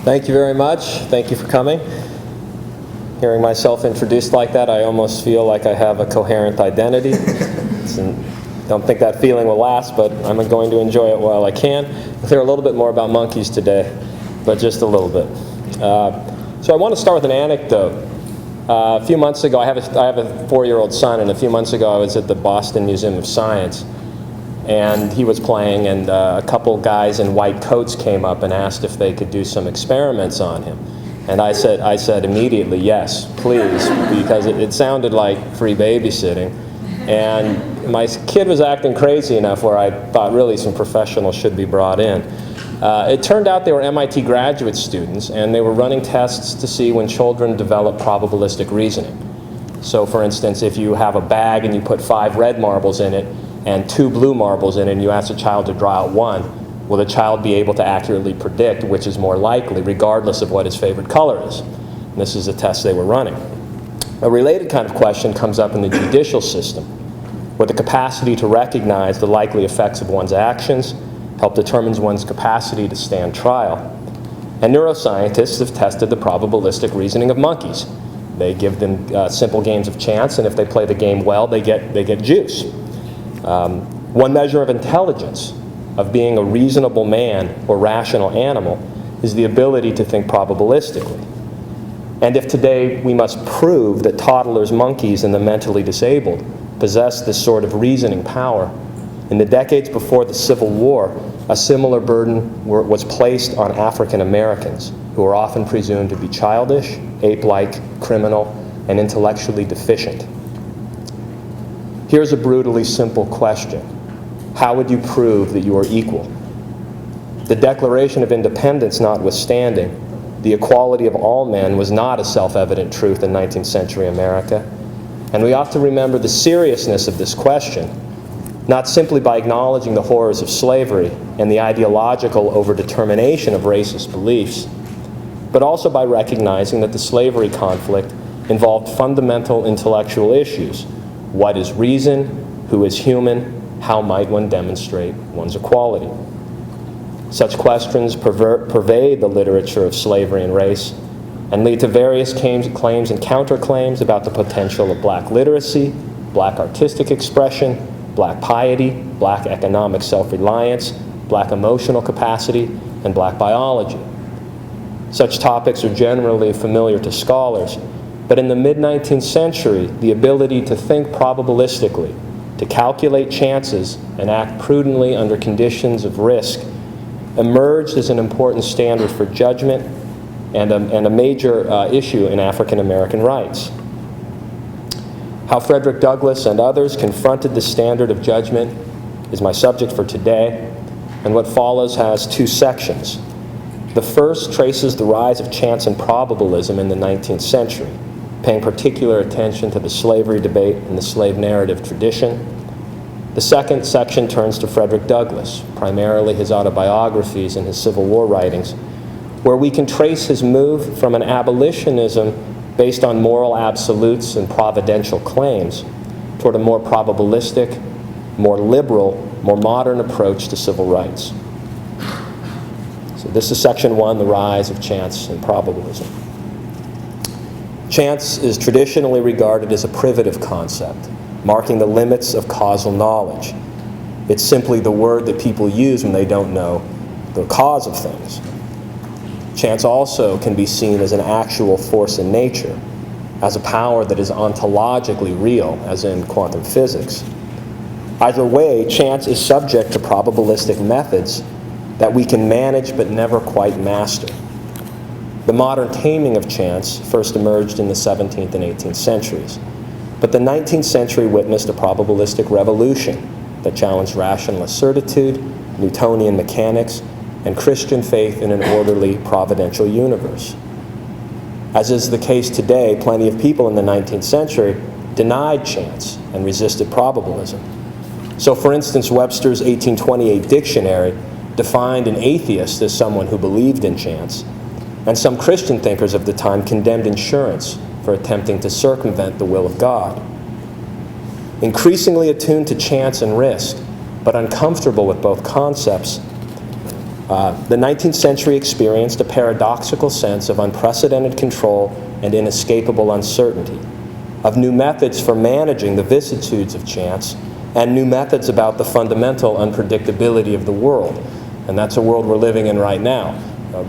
Thank you very much. Thank you for coming. Hearing myself introduced like that, I almost feel like I have a coherent identity. Don't think that feeling will last, but I'm going to enjoy it while I can. We'll hear a little bit more about monkeys today, but just a little bit. So I want to start with an anecdote. A few months ago, I have a 4-year-old son, and a few months ago I was at the Boston Museum of Science, and he was playing, and a couple guys in white coats came up and asked if they could do some experiments on him. And I said immediately, yes, please, because it sounded like free babysitting. And my kid was acting crazy enough where I thought really some professionals should be brought in. It turned out they were MIT graduate students, and they were running tests to see when children develop probabilistic reasoning. So for instance, if you have a bag and you put 5 red marbles in it and 2 blue marbles in it, and you ask the child to draw out one, will the child be able to accurately predict which is more likely, regardless of what his favorite color is? And this is a test they were running. A related kind of question comes up in the judicial system, where the capacity to recognize the likely effects of one's actions help determine one's capacity to stand trial. And neuroscientists have tested the probabilistic reasoning of monkeys. They give them simple games of chance, and if they play the game well, they get juice. One measure of intelligence, of being a reasonable man or rational animal, is the ability to think probabilistically. And if today we must prove that toddlers, monkeys, and the mentally disabled possess this sort of reasoning power, in the decades before the Civil War, a similar burden was placed on African Americans, who are often presumed to be childish, ape-like, criminal, and intellectually deficient. Here's a brutally simple question. How would you prove that you are equal? The Declaration of Independence notwithstanding, the equality of all men was not a self-evident truth in 19th century America. And we ought to remember the seriousness of this question, not simply by acknowledging the horrors of slavery and the ideological overdetermination of racist beliefs, but also by recognizing that the slavery conflict involved fundamental intellectual issues. What is reason? Who is human? How might one demonstrate one's equality? Such questions pervade the literature of slavery and race and lead to various claims and counterclaims about the potential of black literacy, black artistic expression, black piety, black economic self-reliance, black emotional capacity, and black biology. Such topics are generally familiar to scholars, but in the mid-19th century, the ability to think probabilistically, to calculate chances and act prudently under conditions of risk emerged as an important standard for judgment and a major issue in African American rights. How Frederick Douglass and others confronted the standard of judgment is my subject for today, and what follows has 2 sections. The first traces the rise of chance and probabilism in the 19th century, paying particular attention to the slavery debate and the slave narrative tradition. The second section turns to Frederick Douglass, primarily his autobiographies and his Civil War writings, where we can trace his move from an abolitionism based on moral absolutes and providential claims toward a more probabilistic, more liberal, more modern approach to civil rights. So this is section 1, the rise of chance and probabilism. Chance is traditionally regarded as a privative concept, marking the limits of causal knowledge. It's simply the word that people use when they don't know the cause of things. Chance also can be seen as an actual force in nature, as a power that is ontologically real, as in quantum physics. Either way, chance is subject to probabilistic methods that we can manage but never quite master. The modern taming of chance first emerged in the 17th and 18th centuries, but the 19th century witnessed a probabilistic revolution that challenged rationalist certitude, Newtonian mechanics, and Christian faith in an orderly, providential universe. As is the case today, plenty of people in the 19th century denied chance and resisted probabilism. So for instance, Webster's 1828 dictionary defined an atheist as someone who believed in chance, and some Christian thinkers of the time condemned insurance for attempting to circumvent the will of God. Increasingly attuned to chance and risk, but uncomfortable with both concepts, The 19th century experienced a paradoxical sense of unprecedented control and inescapable uncertainty, of new methods for managing the vicissitudes of chance, and new methods about the fundamental unpredictability of the world. And that's a world we're living in right now.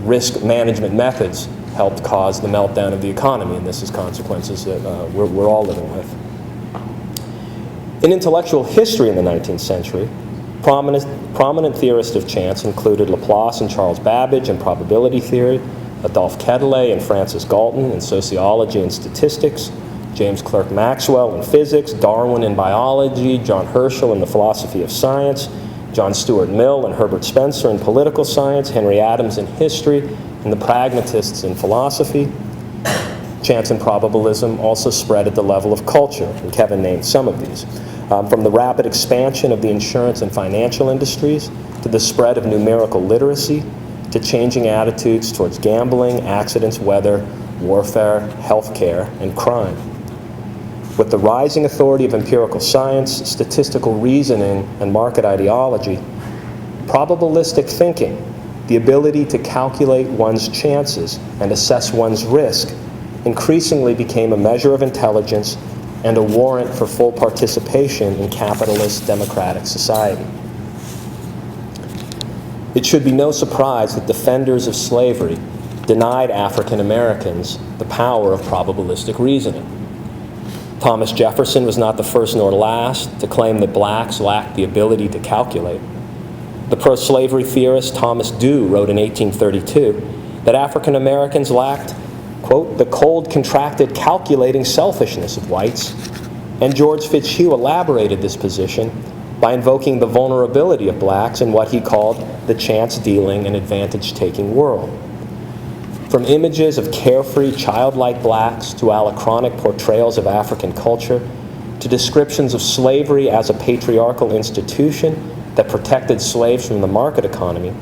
Risk management methods helped cause the meltdown of the economy, and this is consequences that we're all living with. In intellectual history in the 19th century, prominent theorists of chance included Laplace and Charles Babbage in probability theory, Adolphe Quetelet and Francis Galton in sociology and statistics, James Clerk Maxwell in physics, Darwin in biology, John Herschel in the philosophy of science, John Stuart Mill and Herbert Spencer in political science, Henry Adams in history, and the pragmatists in philosophy. Chance and probabilism also spread at the level of culture, and Kevin named some of these. From the rapid expansion of the insurance and financial industries, to the spread of numerical literacy, to changing attitudes towards gambling, accidents, weather, warfare, healthcare, and crime. With the rising authority of empirical science, statistical reasoning, and market ideology, probabilistic thinking, the ability to calculate one's chances and assess one's risk, increasingly became a measure of intelligence and a warrant for full participation in capitalist democratic society. It should be no surprise that defenders of slavery denied African Americans the power of probabilistic reasoning. Thomas Jefferson was not the first nor last to claim that blacks lacked the ability to calculate. The pro-slavery theorist Thomas Dew wrote in 1832 that African Americans lacked, quote, the cold, contracted, calculating selfishness of whites, and George Fitzhugh elaborated this position by invoking the vulnerability of blacks in what he called the chance-dealing and advantage-taking world. From images of carefree, childlike blacks to alachronic portrayals of African culture, to descriptions of slavery as a patriarchal institution that protected slaves from the market economy,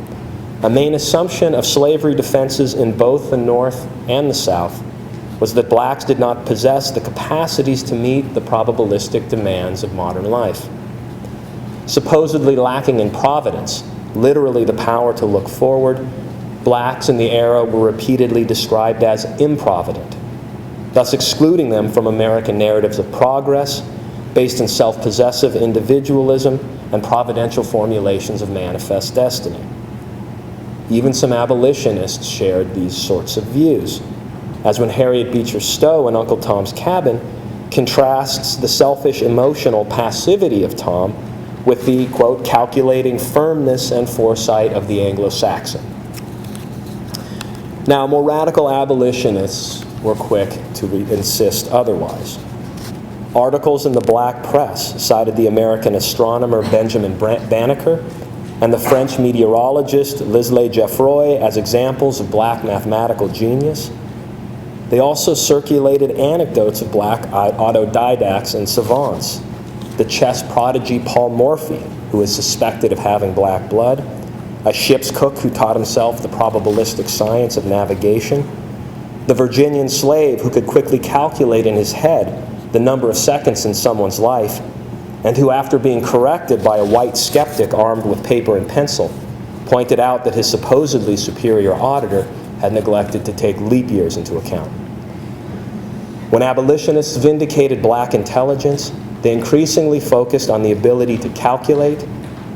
a main assumption of slavery defenses in both the North and the South was that blacks did not possess the capacities to meet the probabilistic demands of modern life. Supposedly lacking in providence, literally the power to look forward, blacks in the era were repeatedly described as improvident, thus excluding them from American narratives of progress based in self-possessive individualism and providential formulations of manifest destiny. Even some abolitionists shared these sorts of views, as when Harriet Beecher Stowe in Uncle Tom's Cabin contrasts the selfish emotional passivity of Tom with the, quote, calculating firmness and foresight of the Anglo-Saxon. Now, more radical abolitionists were quick to insist otherwise. Articles in the black press cited the American astronomer Benjamin Banneker and the French meteorologist Laszlo Geoffroy as examples of black mathematical genius. They also circulated anecdotes of black autodidacts and savants. The chess prodigy Paul Morphy, who is suspected of having black blood, a ship's cook who taught himself the probabilistic science of navigation, the Virginian slave who could quickly calculate in his head the number of seconds in someone's life, and who, after being corrected by a white skeptic armed with paper and pencil, pointed out that his supposedly superior auditor had neglected to take leap years into account. When abolitionists vindicated black intelligence, they increasingly focused on the ability to calculate,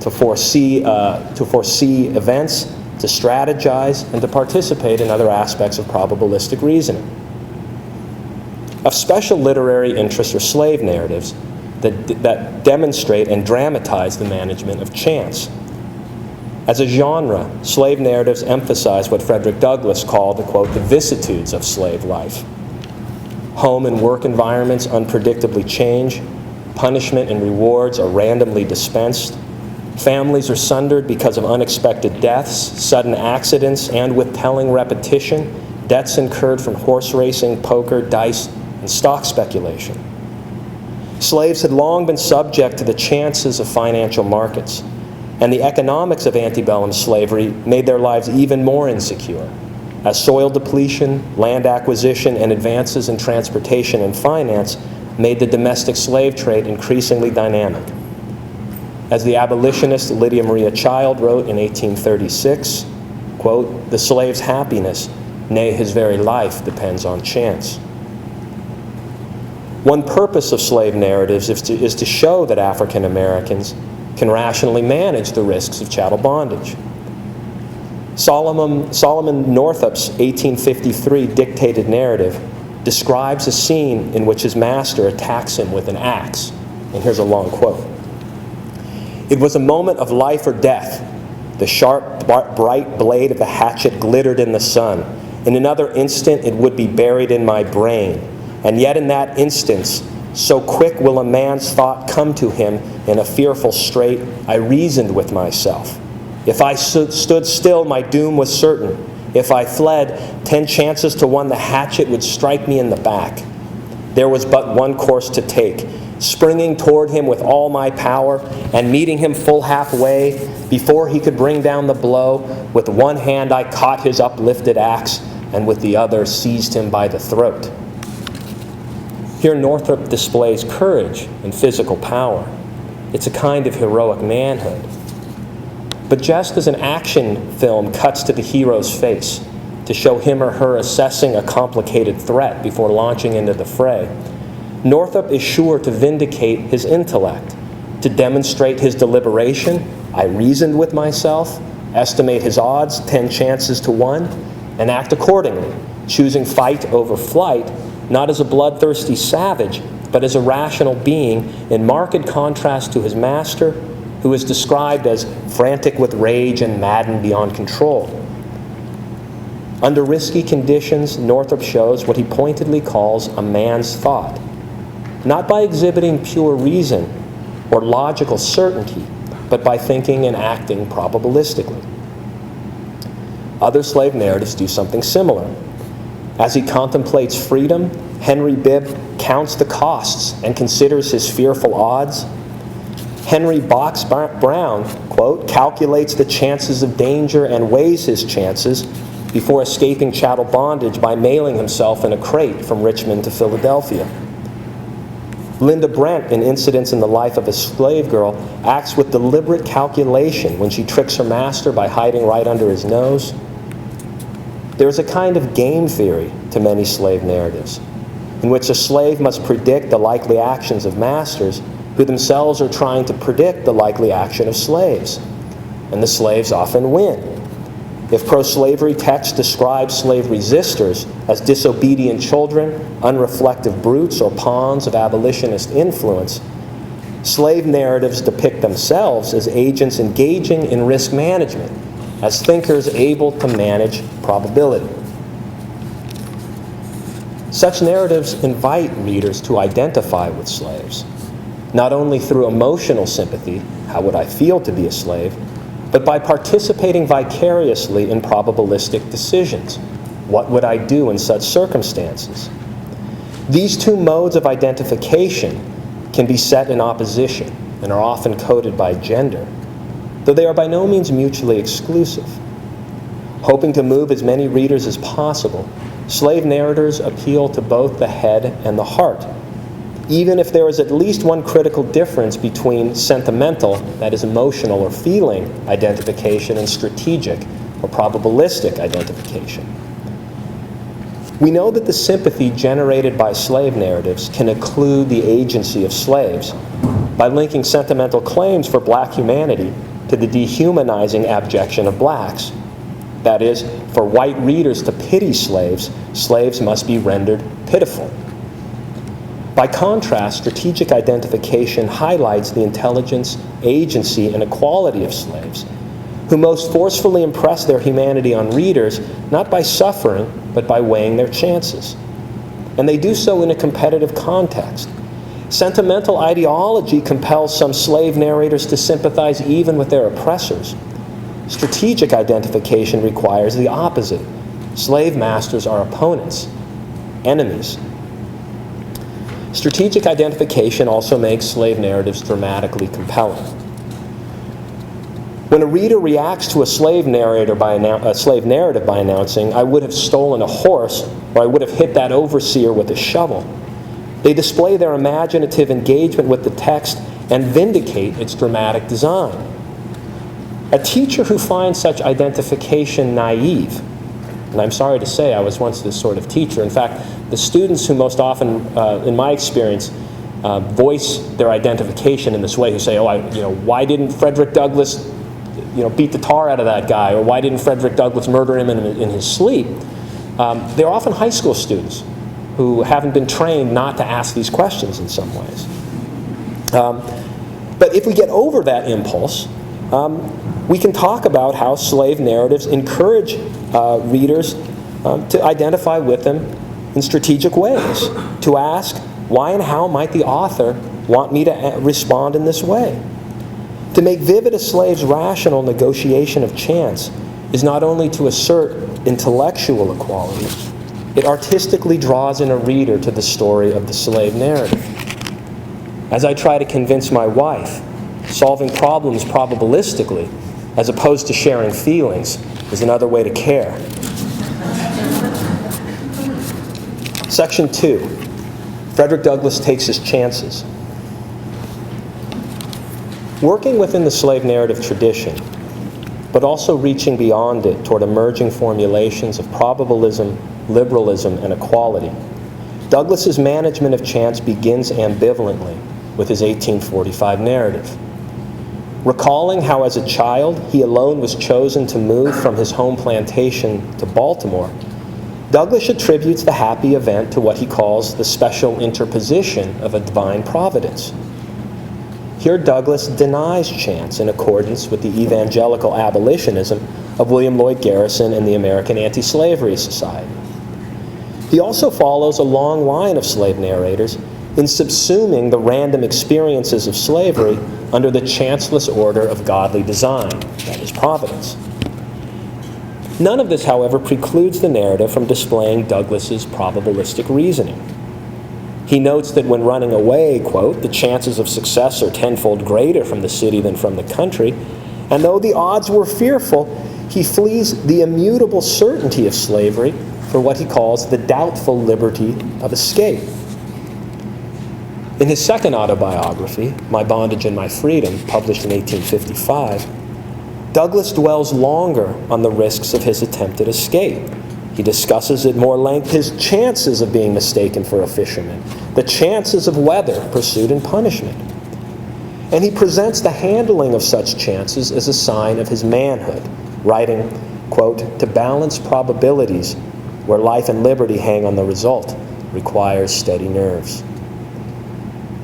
to foresee events, to strategize, and to participate in other aspects of probabilistic reasoning. Of special literary interest are slave narratives that demonstrate and dramatize the management of chance. As a genre, slave narratives emphasize what Frederick Douglass called, quote, the vicissitudes of slave life. Home and work environments unpredictably change. Punishment and rewards are randomly dispensed. Families are sundered because of unexpected deaths, sudden accidents, and with telling repetition, debts incurred from horse racing, poker, dice, and stock speculation. Slaves had long been subject to the chances of financial markets, and the economics of antebellum slavery made their lives even more insecure, as soil depletion, land acquisition, and advances in transportation and finance made the domestic slave trade increasingly dynamic. As the abolitionist Lydia Maria Child wrote in 1836, quote, "The slave's happiness, nay, his very life, depends on chance." One purpose of slave narratives is to show that African Americans can rationally manage the risks of chattel bondage. Solomon Northup's 1853 dictated narrative describes a scene in which his master attacks him with an axe. And here's a long quote. "It was a moment of life or death. The sharp, bright blade of the hatchet glittered in the sun. In another instant it would be buried in my brain. And yet in that instance, so quick will a man's thought come to him in a fearful strait, I reasoned with myself. If I stood still, my doom was certain. If I fled, 10 chances to 1 the hatchet would strike me in the back. There was but one course to take, springing toward him with all my power, and meeting him full halfway, before he could bring down the blow, with one hand I caught his uplifted axe, and with the other seized him by the throat." Here Northup displays courage and physical power. It's a kind of heroic manhood. But just as an action film cuts to the hero's face to show him or her assessing a complicated threat before launching into the fray, Northup is sure to vindicate his intellect, to demonstrate his deliberation, I reasoned with myself, estimate his odds, 10 chances to 1, and act accordingly, choosing fight over flight, not as a bloodthirsty savage, but as a rational being, in marked contrast to his master, who is described as frantic with rage and maddened beyond control. Under risky conditions, Northup shows what he pointedly calls a man's thought, not by exhibiting pure reason or logical certainty, but by thinking and acting probabilistically. Other slave narratives do something similar. As he contemplates freedom, Henry Bibb counts the costs and considers his fearful odds. Henry Box Brown, quote, "calculates the chances of danger and weighs his chances before escaping chattel bondage by mailing himself in a crate from Richmond to Philadelphia." Linda Brent, in Incidents in the Life of a Slave Girl, acts with deliberate calculation when she tricks her master by hiding right under his nose. There is a kind of game theory to many slave narratives, in which a slave must predict the likely actions of masters who themselves are trying to predict the likely action of slaves. And the slaves often win. If pro-slavery text describes slave resistors as disobedient children, unreflective brutes, or pawns of abolitionist influence, slave narratives depict themselves as agents engaging in risk management, as thinkers able to manage probability. Such narratives invite readers to identify with slaves, not only through emotional sympathy, how would I feel to be a slave, but by participating vicariously in probabilistic decisions. What would I do in such circumstances? These two modes of identification can be set in opposition and are often coded by gender, though they are by no means mutually exclusive. Hoping to move as many readers as possible, slave narrators appeal to both the head and the heart, even if there is at least one critical difference between sentimental, that is emotional or feeling, identification and strategic or probabilistic identification. We know that the sympathy generated by slave narratives can include the agency of slaves by linking sentimental claims for black humanity to the dehumanizing abjection of blacks. That is, for white readers to pity slaves, slaves must be rendered pitiful. By contrast, strategic identification highlights the intelligence, agency, and equality of slaves, who most forcefully impress their humanity on readers, not by suffering, but by weighing their chances. And they do so in a competitive context. Sentimental ideology compels some slave narrators to sympathize even with their oppressors. Strategic identification requires the opposite. Slave masters are opponents, enemies. Strategic identification also makes slave narratives dramatically compelling. When a reader reacts to a slave narrative by announcing, "I would have stolen a horse," or "I would have hit that overseer with a shovel," they display their imaginative engagement with the text and vindicate its dramatic design. A teacher who finds such identification naive, and I'm sorry to say I was once this sort of teacher. In fact, the students who most often, in my experience, voice their identification in this way, who say, why didn't Frederick Douglass, beat the tar out of that guy, or why didn't Frederick Douglass murder him in his sleep? They're often high school students who haven't been trained not to ask these questions in some ways. But if we get over that impulse, we can talk about how slave narratives encourage readers to identify with them in strategic ways, to ask, why and how might the author want me to respond in this way? To make vivid a slave's rational negotiation of chance is not only to assert intellectual equality, it artistically draws in a reader to the story of the slave narrative. As I try to convince my wife, solving problems probabilistically, as opposed to sharing feelings, is another way to care. Section 2. Frederick Douglass takes his chances. Working within the slave narrative tradition, but also reaching beyond it toward emerging formulations of probabilism, liberalism, and equality, Douglass's management of chance begins ambivalently with his 1845 narrative. Recalling how as a child he alone was chosen to move from his home plantation to Baltimore, Douglass attributes the happy event to what he calls the special interposition of a divine providence. Here Douglass denies chance in accordance with the evangelical abolitionism of William Lloyd Garrison and the American Anti-Slavery Society. He also follows a long line of slave narrators in subsuming the random experiences of slavery under the chanceless order of godly design, that is, providence. None of this, however, precludes the narrative from displaying Douglass's probabilistic reasoning. He notes that when running away, quote, the chances of success are tenfold greater from the city than from the country, and though the odds were fearful, he flees the immutable certainty of slavery for what he calls the doubtful liberty of escape. In his second autobiography, My Bondage and My Freedom, published in 1855, Douglass dwells longer on the risks of his attempted escape. He discusses at more length his chances of being mistaken for a fisherman, the chances of weather, pursuit, and punishment. And he presents the handling of such chances as a sign of his manhood, writing, quote, to balance probabilities where life and liberty hang on the result requires steady nerves.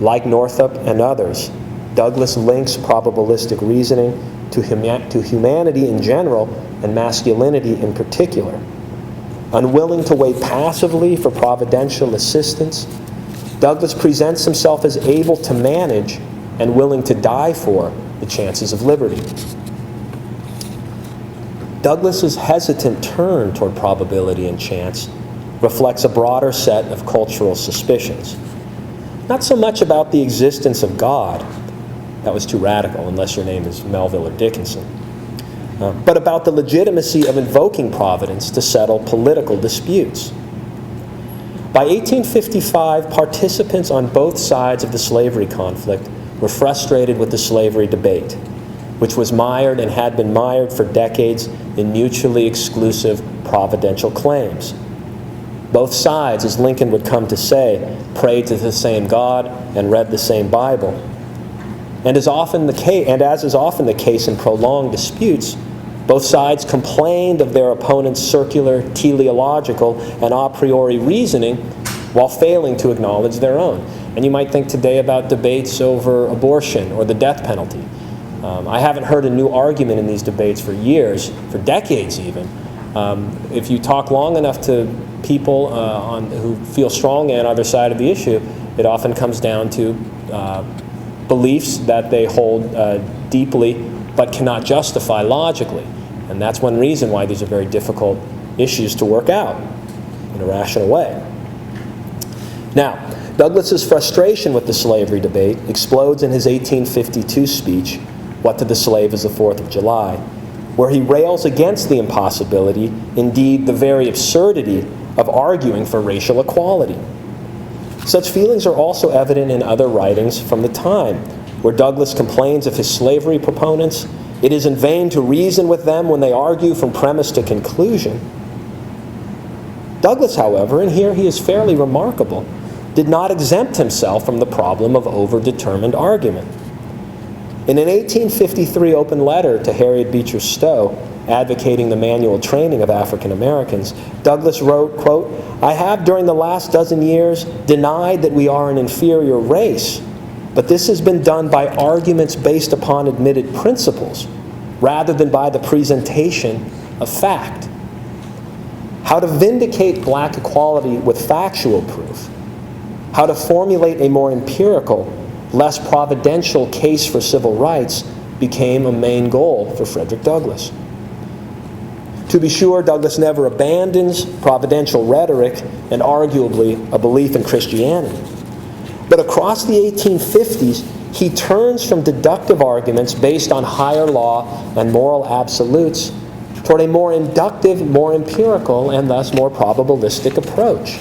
Like Northup and others, Douglass links probabilistic reasoning to humanity in general and masculinity in particular. Unwilling to wait passively for providential assistance, Douglass presents himself as able to manage and willing to die for the chances of liberty. Douglass's hesitant turn toward probability and chance reflects a broader set of cultural suspicions. Not so much about the existence of God, that was too radical unless your name is Melville or Dickinson, but about the legitimacy of invoking providence to settle political disputes. By 1855, participants on both sides of the slavery conflict were frustrated with the slavery debate, which was mired and had been mired for decades in mutually exclusive providential claims. Both sides, as Lincoln would come to say, prayed to the same God and read the same Bible. And as is often the case in prolonged disputes, both sides complained of their opponent's circular, teleological, and a priori reasoning while failing to acknowledge their own. And you might think today about debates over abortion or the death penalty. I haven't heard a new argument in these debates for years, for decades even. If you talk long enough to people who feel strongly on either side of the issue, it often comes down to beliefs that they hold deeply but cannot justify logically. And that's one reason why these are very difficult issues to work out in a rational way. Now, Douglass's frustration with the slavery debate explodes in his 1852 speech, What to the Slave is the 4th of July, where he rails against the impossibility, indeed the very absurdity, of arguing for racial equality. Such feelings are also evident in other writings from the time, where Douglass complains of his slavery proponents, "It is in vain to reason with them when they argue from premise to conclusion." Douglass, however, and here he is fairly remarkable, did not exempt himself from the problem of overdetermined argument. In an 1853 open letter to Harriet Beecher Stowe, advocating the manual training of African Americans, Douglass wrote, quote, "I have during the last dozen years denied that we are an inferior race, but this has been done by arguments based upon admitted principles, rather than by the presentation of fact." How to vindicate black equality with factual proof, how to formulate a more empirical, less providential case for civil rights became a main goal for Frederick Douglass. To be sure, Douglass never abandons providential rhetoric and arguably a belief in Christianity. But across the 1850s, he turns from deductive arguments based on higher law and moral absolutes toward a more inductive, more empirical, and thus more probabilistic approach.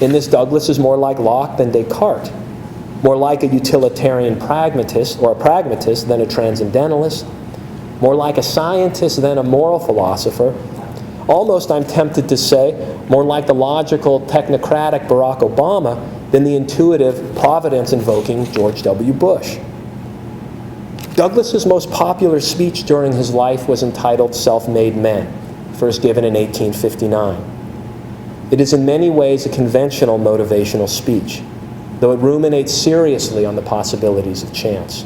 In this, Douglass is more like Locke than Descartes, more like a utilitarian pragmatist or a pragmatist than a transcendentalist, more like a scientist than a moral philosopher, almost, I'm tempted to say, more like the logical, technocratic Barack Obama than the intuitive, providence-invoking George W. Bush. Douglass's most popular speech during his life was entitled "Self-Made Men," first given in 1859. It is in many ways a conventional motivational speech, though it ruminates seriously on the possibilities of chance.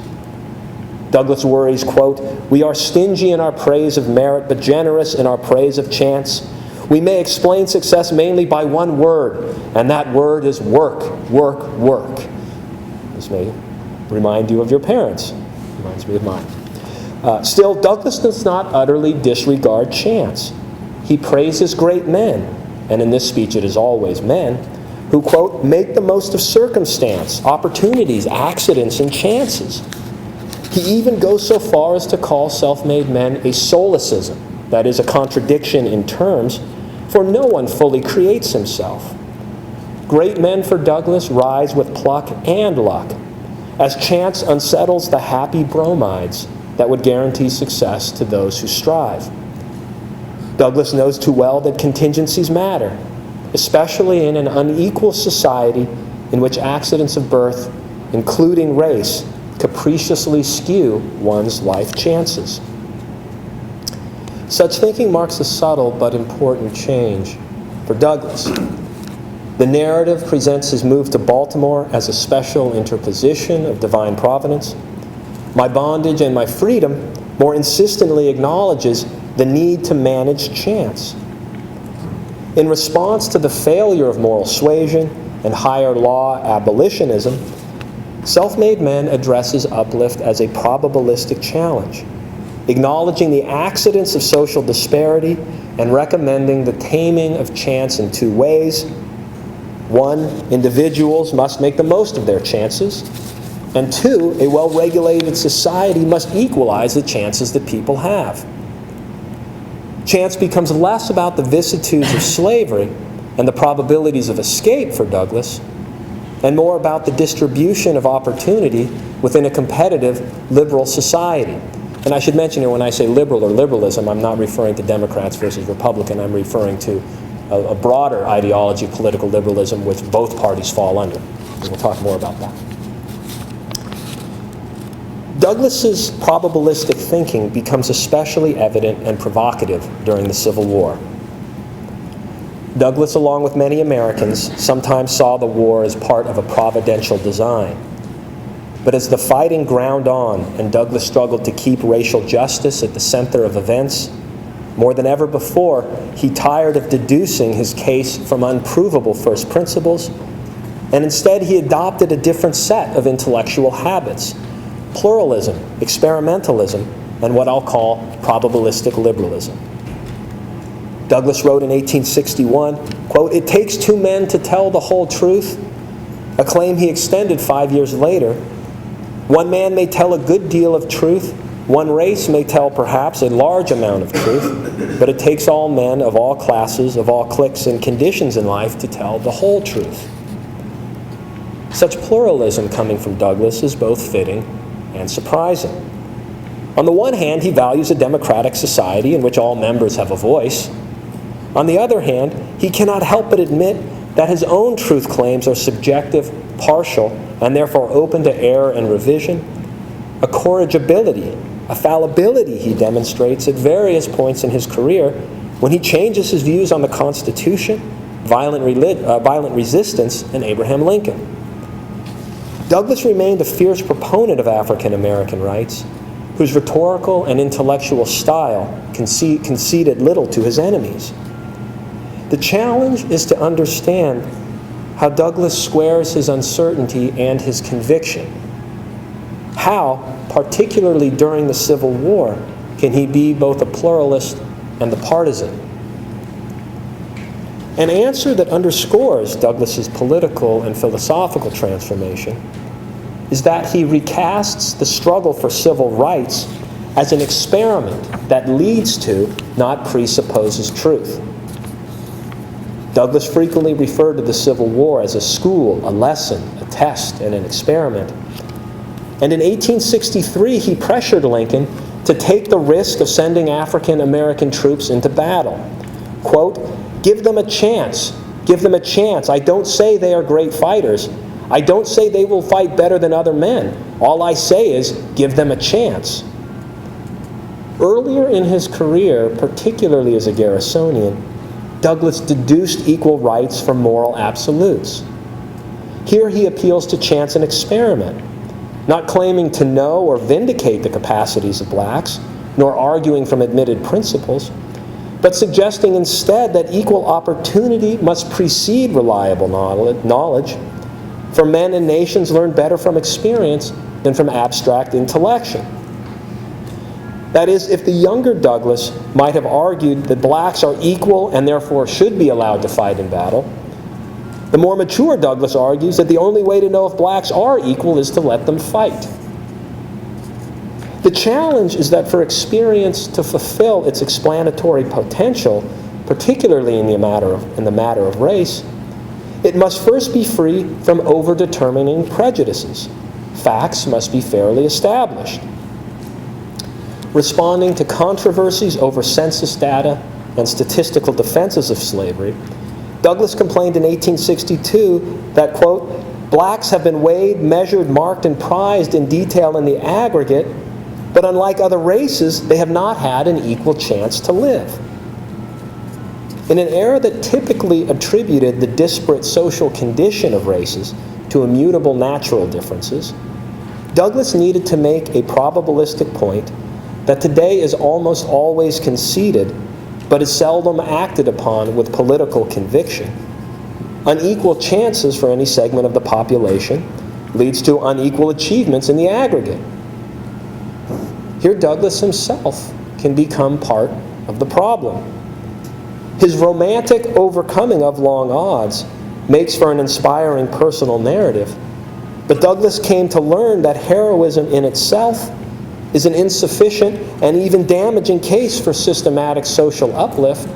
Douglass worries, quote, "We are stingy in our praise of merit, but generous in our praise of chance. We may explain success mainly by one word, and that word is work, work, work." This may remind you of your parents. Reminds me of mine. Still, Douglass does not utterly disregard chance. He praises great men, and in this speech it is always men, who, quote, "make the most of circumstance, opportunities, accidents, and chances." He even goes so far as to call self-made men a solecism, that is, a contradiction in terms, for no one fully creates himself. Great men for Douglass rise with pluck and luck, as chance unsettles the happy bromides that would guarantee success to those who strive. Douglass knows too well that contingencies matter, especially in an unequal society in which accidents of birth, including race, capriciously skew one's life chances. Such thinking marks a subtle but important change for Douglass. The narrative presents his move to Baltimore as a special interposition of divine providence. My bondage and my freedom more insistently acknowledges the need to manage chance. In response to the failure of moral suasion and higher law abolitionism, Self-Made Men addresses uplift as a probabilistic challenge, acknowledging the accidents of social disparity and recommending the taming of chance in two ways. One, individuals must make the most of their chances, and two, a well-regulated society must equalize the chances that people have. Chance becomes less about the vicissitudes of slavery and the probabilities of escape for Douglass, and more about the distribution of opportunity within a competitive liberal society. And I should mention here, when I say liberal or liberalism, I'm not referring to Democrats versus Republican. I'm referring to a broader ideology of political liberalism which both parties fall under. And we'll talk more about that. Douglass's probabilistic thinking becomes especially evident and provocative during the Civil War. Douglass, along with many Americans, sometimes saw the war as part of a providential design. But as the fighting ground on and Douglass struggled to keep racial justice at the center of events, more than ever before, he tired of deducing his case from unprovable first principles, and instead he adopted a different set of intellectual habits: pluralism, experimentalism, and what I'll call probabilistic liberalism. Douglass wrote in 1861, quote, "It takes two men to tell the whole truth," a claim he extended 5 years later. One man may tell a good deal of truth, one race may tell perhaps a large amount of truth, but it takes all men of all classes, of all cliques and conditions in life to tell the whole truth. Such pluralism coming from Douglass is both fitting and surprising. On the one hand, he values a democratic society in which all members have a voice. On the other hand, he cannot help but admit that his own truth claims are subjective, partial, and therefore open to error and revision. A corrigibility, a fallibility he demonstrates at various points in his career when he changes his views on the Constitution, violent resistance, and Abraham Lincoln. Douglass remained a fierce proponent of African American rights, whose rhetorical and intellectual style conceded little to his enemies. The challenge is to understand how Douglass squares his uncertainty and his conviction. How, particularly during the Civil War, can he be both a pluralist and a partisan? An answer that underscores Douglass's political and philosophical transformation is that he recasts the struggle for civil rights as an experiment that leads to, not presupposes, truth. Douglass frequently referred to the Civil War as a school, a lesson, a test, and an experiment. And in 1863, he pressured Lincoln to take the risk of sending African American troops into battle. Quote, "Give them a chance. Give them a chance. I don't say they are great fighters. I don't say they will fight better than other men. All I say is, give them a chance." Earlier in his career, particularly as a Garrisonian, Douglass deduced equal rights from moral absolutes. Here he appeals to chance and experiment, not claiming to know or vindicate the capacities of blacks, nor arguing from admitted principles, but suggesting instead that equal opportunity must precede reliable knowledge, for men and nations learn better from experience than from abstract intellection. That is, if the younger Douglass might have argued that blacks are equal and therefore should be allowed to fight in battle, the more mature Douglass argues that the only way to know if blacks are equal is to let them fight. The challenge is that for experience to fulfill its explanatory potential, particularly in the matter of race, it must first be free from overdetermining prejudices. Facts must be fairly established. Responding to controversies over census data and statistical defenses of slavery, Douglass complained in 1862 that, quote, "Blacks have been weighed, measured, marked, and prized in detail in the aggregate, but unlike other races, they have not had an equal chance to live." In an era that typically attributed the disparate social condition of races to immutable natural differences, Douglass needed to make a probabilistic point that today is almost always conceded, but is seldom acted upon with political conviction. Unequal chances for any segment of the population leads to unequal achievements in the aggregate. Here Douglass himself can become part of the problem. His romantic overcoming of long odds makes for an inspiring personal narrative, but Douglass came to learn that heroism in itself is an insufficient and even damaging case for systematic social uplift.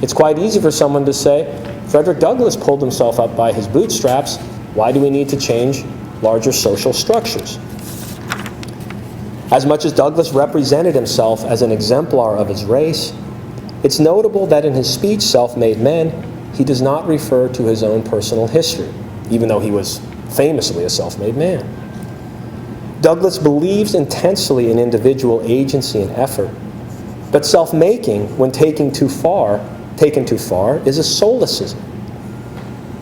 It's quite easy for someone to say, Frederick Douglass pulled himself up by his bootstraps. Why do we need to change larger social structures? As much as Douglass represented himself as an exemplar of his race, it's notable that in his speech, Self-Made Men, he does not refer to his own personal history, even though he was famously a self-made man. Douglass believes intensely in individual agency and effort, but self-making, when taken too far, is a solecism.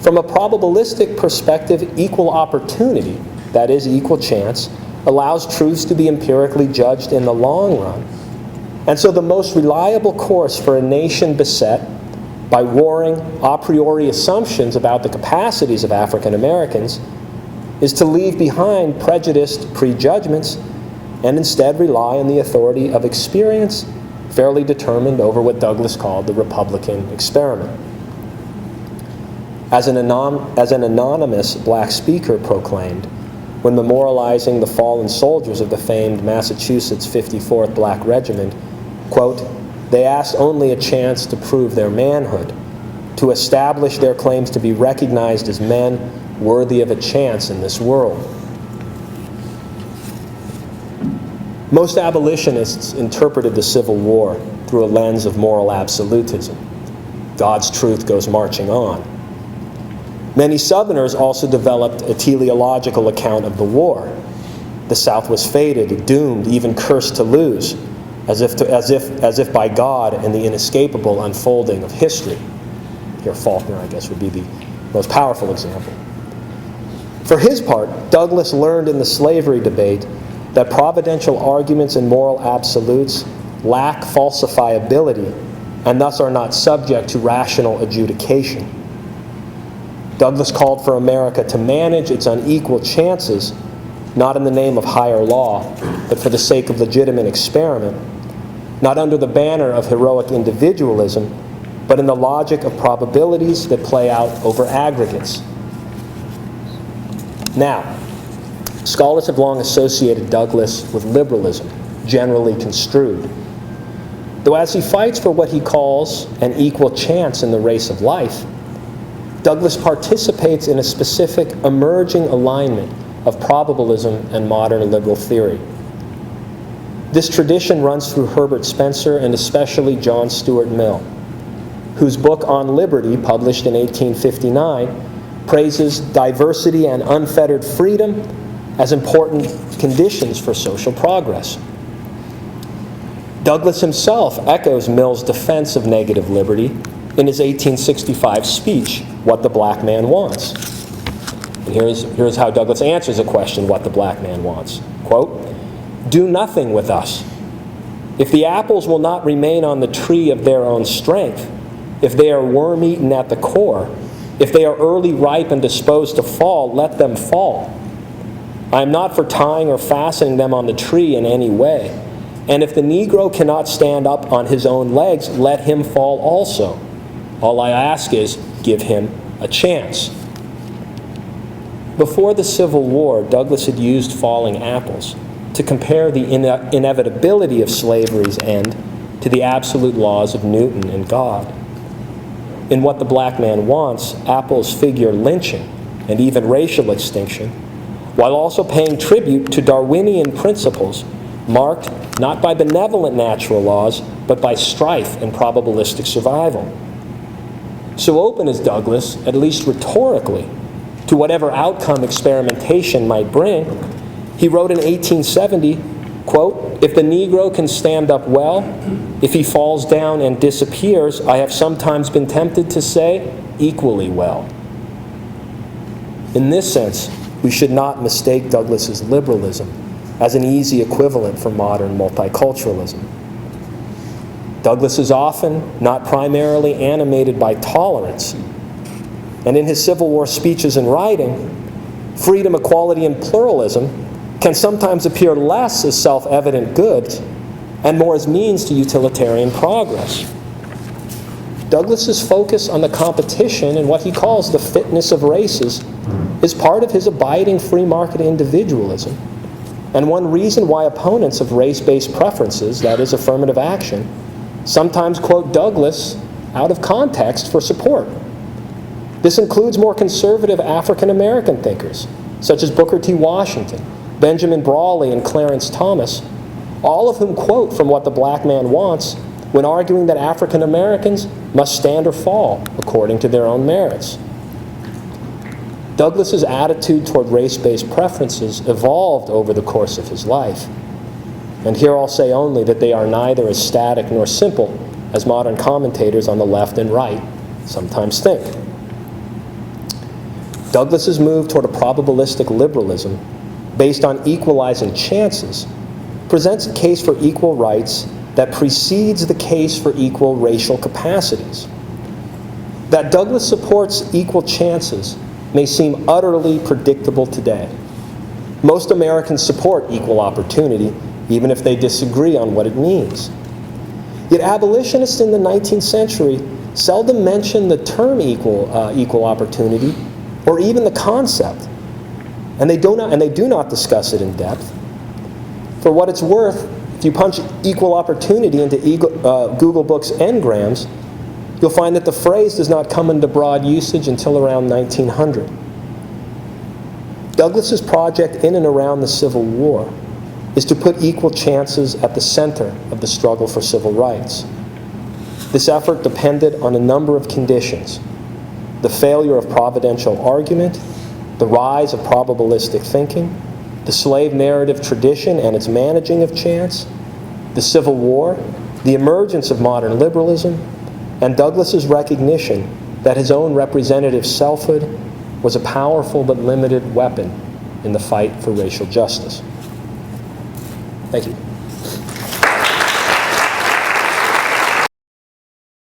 From a probabilistic perspective, equal opportunity, that is, equal chance, allows truths to be empirically judged in the long run. And so the most reliable course for a nation beset by warring a priori assumptions about the capacities of African Americans is to leave behind prejudiced prejudgments and instead rely on the authority of experience, fairly determined over what Douglass called the Republican experiment. As an anonymous black speaker proclaimed when memorializing the fallen soldiers of the famed Massachusetts 54th Black Regiment, quote, "They asked only a chance to prove their manhood, to establish their claims to be recognized as men worthy of a chance in this world. Most abolitionists interpreted the Civil War through a lens of moral absolutism. God's truth goes marching on. Many Southerners also developed a teleological account of the war. The South was fated, doomed, even cursed to lose, as if by God and the inescapable unfolding of history. Here, Faulkner, I guess, would be the most powerful example. For his part, Douglass learned in the slavery debate that providential arguments and moral absolutes lack falsifiability and thus are not subject to rational adjudication. Douglass called for America to manage its unequal chances, not in the name of higher law, but for the sake of legitimate experiment, not under the banner of heroic individualism, but in the logic of probabilities that play out over aggregates. Now, scholars have long associated Douglass with liberalism, generally construed. Though as he fights for what he calls an equal chance in the race of life, Douglass participates in a specific emerging alignment of probabilism and modern liberal theory. This tradition runs through Herbert Spencer and especially John Stuart Mill, whose book On Liberty, published in 1859, praises diversity and unfettered freedom as important conditions for social progress. Douglass himself echoes Mill's defense of negative liberty in his 1865 speech, What the Black Man Wants. And here's how Douglass answers a question, what the black man wants. Quote, "Do nothing with us. If the apples will not remain on the tree of their own strength, if they are worm-eaten at the core, if they are early ripe and disposed to fall, let them fall. I am not for tying or fastening them on the tree in any way. And if the Negro cannot stand up on his own legs, let him fall also. All I ask is, give him a chance." Before the Civil War, Douglass had used falling apples to compare the inevitability of slavery's end to the absolute laws of Newton and God. In What the Black Man Wants, apples figure lynching and even racial extinction, while also paying tribute to Darwinian principles marked not by benevolent natural laws, but by strife and probabilistic survival. So open is Douglass, at least rhetorically, to whatever outcome experimentation might bring, he wrote in 1870, quote, "If the Negro can stand up well, if he falls down and disappears, I have sometimes been tempted to say, equally well." In this sense, we should not mistake Douglass's liberalism as an easy equivalent for modern multiculturalism. Douglass is often not primarily animated by tolerance, and in his Civil War speeches and writing, freedom, equality, and pluralism can sometimes appear less as self-evident goods and more as means to utilitarian progress. Douglass's focus on the competition and what he calls the fitness of races is part of his abiding free market individualism, and one reason why opponents of race-based preferences, that is, affirmative action, sometimes quote Douglass out of context for support. This includes more conservative African American thinkers, such as Booker T. Washington, Benjamin Brawley, and Clarence Thomas, all of whom quote from What the Black Man Wants when arguing that African Americans must stand or fall according to their own merits. Douglass's attitude toward race-based preferences evolved over the course of his life. And here I'll say only that they are neither as static nor simple as modern commentators on the left and right sometimes think. Douglass's move toward a probabilistic liberalism based on equalizing chances presents a case for equal rights that precedes the case for equal racial capacities. That Douglass supports equal chances may seem utterly predictable today. Most Americans support equal opportunity, even if they disagree on what it means. Yet abolitionists in the 19th century seldom mention the term equal opportunity or even the concept, and they do not discuss it in depth. For what it's worth, if you punch equal opportunity into Google Books Ngrams, you'll find that the phrase does not come into broad usage until around 1900. Douglass's project in and around the Civil War is to put equal chances at the center of the struggle for civil rights. This effort depended on a number of conditions: the failure of providential argument, the rise of probabilistic thinking, the slave narrative tradition and its managing of chance, the Civil War, the emergence of modern liberalism, and Douglass's recognition that his own representative selfhood was a powerful but limited weapon in the fight for racial justice. Thank you.